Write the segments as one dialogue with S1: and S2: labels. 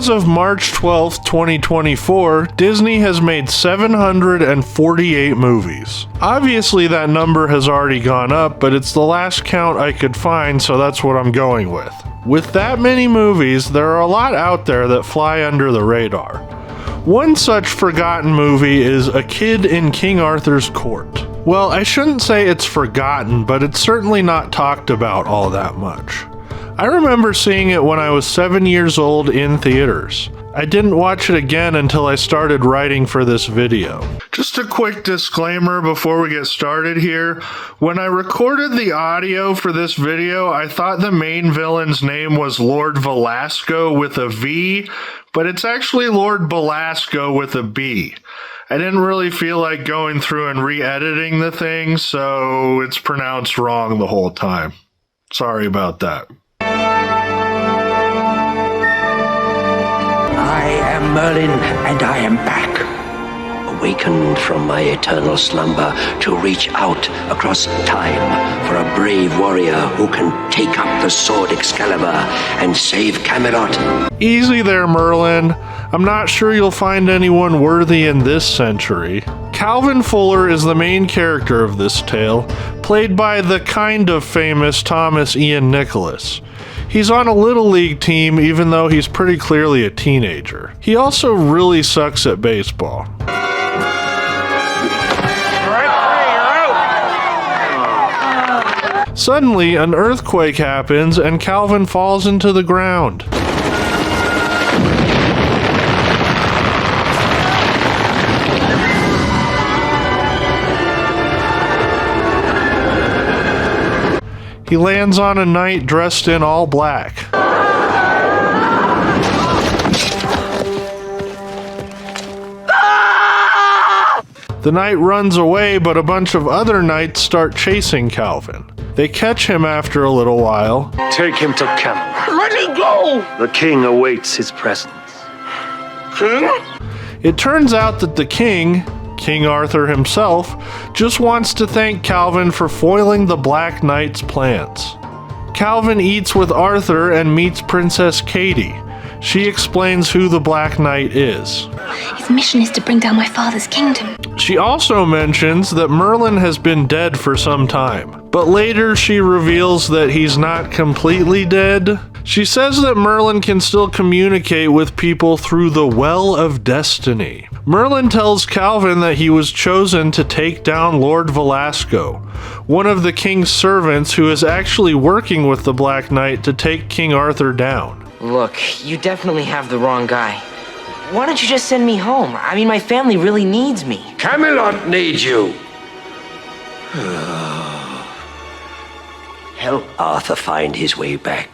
S1: as of March 12th, 2024, Disney has made 748 movies. Obviously that number has already gone up, but it's the last count I could find, so that's what I'm going with. With that many movies, there are a lot out there that fly under the radar. One such forgotten movie is A Kid in King Arthur's Court. Well, I shouldn't say it's forgotten, but it's certainly not talked about all that much. I remember seeing it when I was 7 years old in theaters. I didn't watch it again until I started writing for this video. Just a quick disclaimer before we get started here. When I recorded the audio for this video, I thought the main villain's name was Lord Velasco with a V, but it's actually Lord Belasco with a B. I didn't really feel like going through and re-editing the thing, so it's pronounced wrong the whole time. Sorry about that.
S2: I am Merlin, and I am back. Awakened from my eternal slumber to reach out across time for a brave warrior who can take up the sword Excalibur and save Camelot.
S1: Easy there, Merlin. I'm not sure you'll find anyone worthy in this century. Calvin Fuller is the main character of this tale, played by the kind of famous Thomas Ian Nicholas. He's on a Little League team even though he's pretty clearly a teenager. He also really sucks at baseball. Suddenly, an earthquake happens and Calvin falls into the ground. He lands on a knight dressed in all black. The knight runs away, but a bunch of other knights start chasing Calvin. They catch him after a little while.
S3: Take him to Callum.
S4: Let me go!
S3: The king awaits his presence.
S4: King?
S1: It turns out that the king, King Arthur himself, just wants to thank Calvin for foiling the Black Knight's plans. Calvin eats with Arthur and meets Princess Katie. She explains who the Black Knight is.
S5: His mission is to bring down my father's kingdom.
S1: She also mentions that Merlin has been dead for some time, but later she reveals that he's not completely dead. She says that Merlin can still communicate with people through the Well of Destiny. Merlin tells Calvin that he was chosen to take down Lord Velasco, one of the king's servants who is actually working with the Black Knight to take King Arthur down.
S6: Look, you definitely have the wrong guy. Why don't you just send me home? I mean, my family really needs me.
S2: Camelot needs you. Help Arthur find his way back.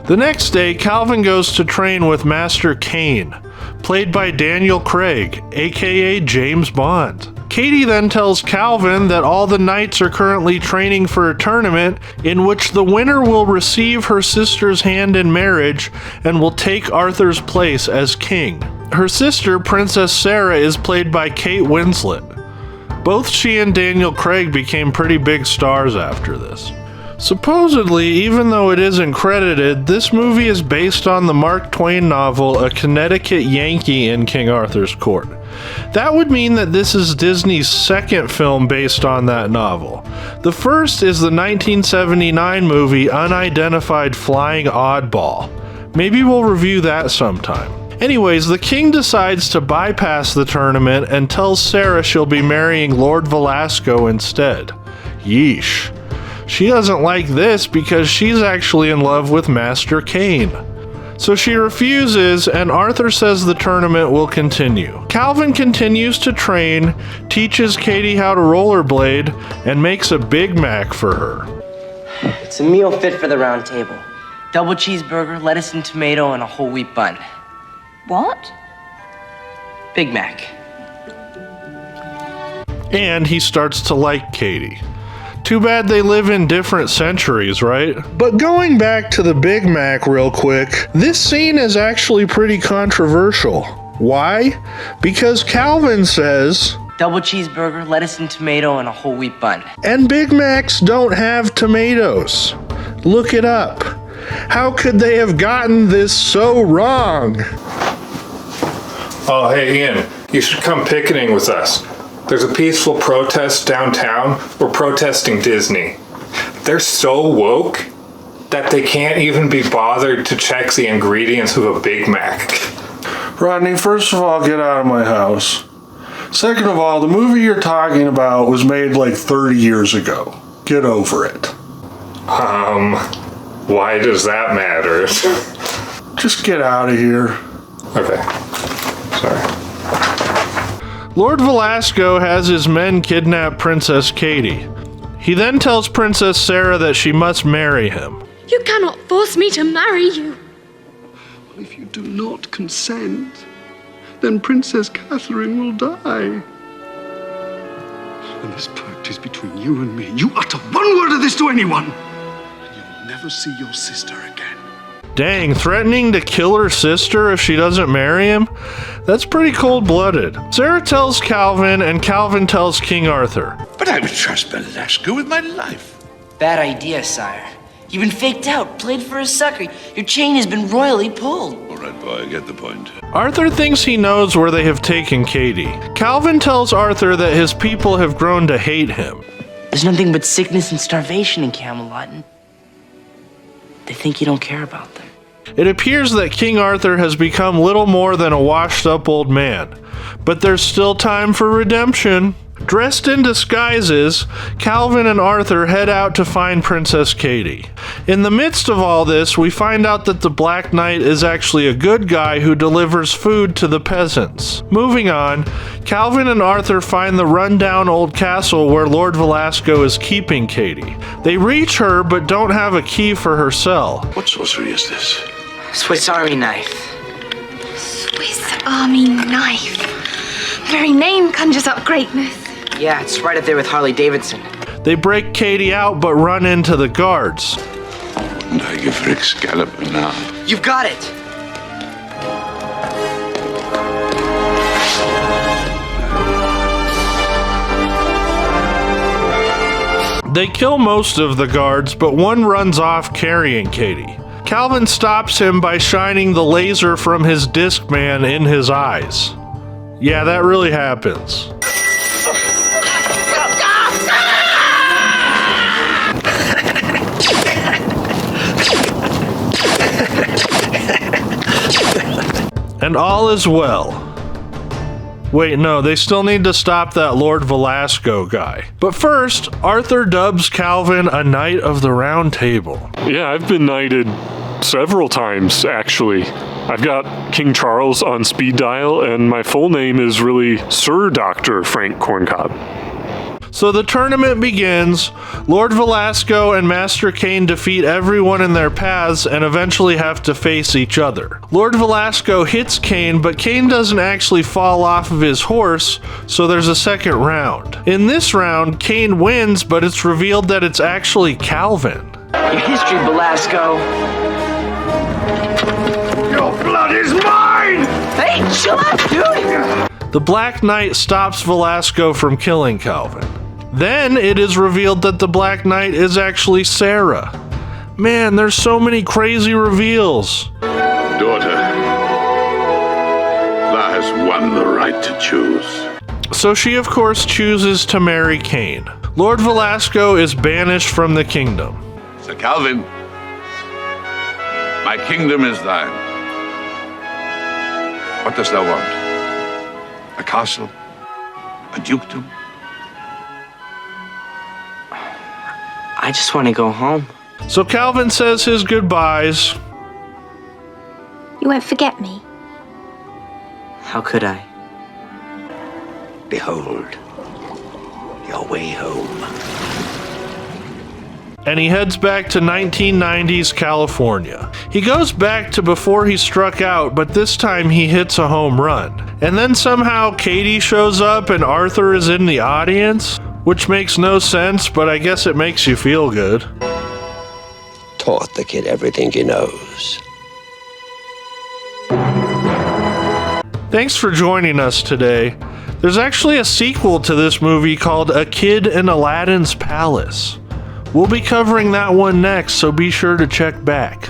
S1: The next day, Calvin goes to train with Master Kane, played by Daniel Craig, aka James Bond. Katie then tells Calvin that all the knights are currently training for a tournament in which the winner will receive her sister's hand in marriage and will take Arthur's place as king. Her sister, Princess Sarah, is played by Kate Winslet. Both she and Daniel Craig became pretty big stars after this. Supposedly, even though it isn't credited, this movie is based on the Mark Twain novel A Connecticut Yankee in King Arthur's Court. That would mean that this is Disney's second film based on that novel. The first is the 1979 movie Unidentified Flying Oddball. Maybe we'll review that sometime. Anyways, the king decides to bypass the tournament and tells Sarah she'll be marrying Lord Velasco instead. Yeesh. She doesn't like this because she's actually in love with Master Kane. So she refuses, and Arthur says the tournament will continue. Calvin continues to train, teaches Katie how to rollerblade, and makes a Big Mac for her.
S6: It's a meal fit for the round table. Double cheeseburger, lettuce and tomato, and a whole wheat bun.
S5: What?
S6: Big Mac.
S1: And he starts to like Katie. Too bad they live in different centuries, right? But going back to the Big Mac real quick, this scene is actually pretty controversial. Why? Because Calvin says,
S6: Double cheeseburger, lettuce and tomato, and a whole wheat bun.
S1: and Big Macs don't have tomatoes. Look it up. How could they have gotten this so wrong?
S7: Oh, hey, Ian, you should come picketing with us. There's a peaceful protest downtown. We're protesting Disney. They're so woke that they can't even be bothered to check the ingredients of a Big Mac.
S1: Rodney, first of all, get out of my house. Second of all, the movie you're talking about was made like 30 years ago. Get over it.
S7: Why does that matter?
S1: Just get out of here.
S7: Okay. Sorry.
S1: Lord Velasco has his men kidnap Princess Katie. He then tells Princess Sarah that she must marry him.
S8: You cannot force me to marry you.
S9: If you do not consent, then Princess Catherine will die. And this pact is between you and me. You utter one word of this to anyone, and you'll never see your sister again.
S1: Dang, threatening to kill her sister if she doesn't marry him? That's pretty cold-blooded. Sarah tells Calvin, and Calvin tells King Arthur.
S10: But I would trust Velasco with my life.
S6: Bad idea, sire. You've been faked out, played for a sucker. Your chain has been royally pulled.
S10: All right, boy, I get the point.
S1: Arthur thinks he knows where they have taken Katie. Calvin tells Arthur that his people have grown to hate him.
S6: There's nothing but sickness and starvation in Camelot, and they think you don't care about them.
S1: It appears that King Arthur has become little more than a washed-up old man. But there's still time for redemption. Dressed in disguises, Calvin and Arthur head out to find Princess Katie. In the midst of all this, we find out that the Black Knight is actually a good guy who delivers food to the peasants. Moving on, Calvin and Arthur find the rundown old castle where Lord Velasco is keeping Katie. They reach her but don't have a key for her cell.
S10: What sorcery is this?
S6: Swiss Army knife.
S5: Swiss Army knife. The very name conjures up greatness.
S6: Yeah, it's right up there with Harley Davidson.
S1: They break Katie out but run into the guards.
S10: And I give for Excalibur now.
S6: You've got it!
S1: They kill most of the guards, but one runs off carrying Katie. Calvin stops him by shining the laser from his Discman in his eyes. Yeah, that really happens. And all is well. Wait, no, they still need to stop that Lord Velasco guy. But first, Arthur dubs Calvin a Knight of the Round Table.
S11: Yeah, I've been knighted several times, actually. I've got King Charles on speed dial, and my full name is really Sir Dr. Frank Corncob.
S1: So the tournament begins. Lord Velasco and Master Kane defeat everyone in their paths and eventually have to face each other. Lord Velasco hits Kane, but Kane doesn't actually fall off of his horse, so there's a second round. In this round, Kane wins, but it's revealed that it's actually Calvin.
S6: Your history, Velasco.
S9: Your blood is mine!
S6: Hey, chill out, dude!
S1: The Black Knight stops Velasco from killing Calvin. Then it is revealed that the Black Knight is actually Sarah. Man, there's so many crazy reveals.
S10: Daughter, thou hast won the right to choose.
S1: So she of course chooses to marry Kane. Lord Velasco is banished from the kingdom.
S10: Sir Calvin, my kingdom is thine. What dost thou want? A castle? A dukedom?
S6: I just want to go home.
S1: So Calvin says his goodbyes.
S5: You won't forget me.
S6: How could I?
S2: Behold, your way home.
S1: And he heads back to 1990s California. He goes back to before he struck out, but this time he hits a home run. And then somehow Katie shows up and Arthur is in the audience, which makes no sense, but I guess it makes you feel good.
S2: Taught the kid everything he knows.
S1: Thanks for joining us today. There's actually a sequel to this movie called A Kid in Aladdin's Palace. We'll be covering that one next, so be sure to check back.